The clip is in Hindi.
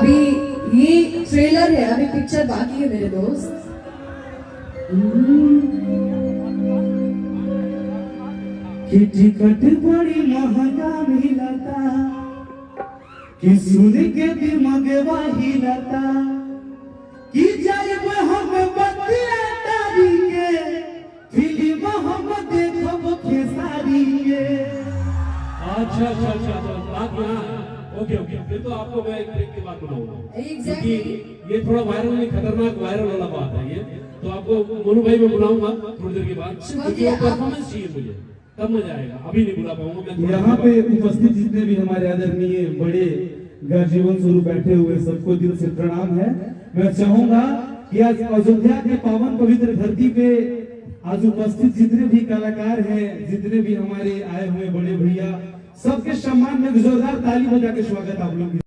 अभी ये ट्रेलर है, अभी पिक्चर बाकी है मेरे दोस्त। कि टिकट बड़ी महंगा मिलता, कि सुन के दिमाग हिलता, कि जाइब हम बतिया तारी के, फिल्म हम देखब खेसारी के। अच्छा अच्छा अच्छा बात यहाँ है। ओके ओके, फिर तो आपको मैं एक ब्रेक के बाद बुलाऊंगा। Exactly. ये थोड़ा वायरल नहीं, खतरनाक वायरल वाला बात है ये। तो आपको मोनू भाई मैं बुलाऊंगा थोड़ी देर के बाद, क्योंकि वो परफॉर्मेंस चाहिए मुझे, तब मजा आएगा। अभी नहीं बुला पाऊंगा। यहाँ पे उपस्थित जितने भी हमारे आदरणीय बड़े जीवन स्वरूप बैठे हुए सबको दिल से प्रणाम है। मैं चाहूंगा कि आज अयोध्या के पावन पवित्र धरती पे आज उपस्थित जितने भी कलाकार हैं, जितने भी हमारे आए हुए बड़े भैया, सबके सम्मान में जोरदार ताली बजा के स्वागत आप लोग।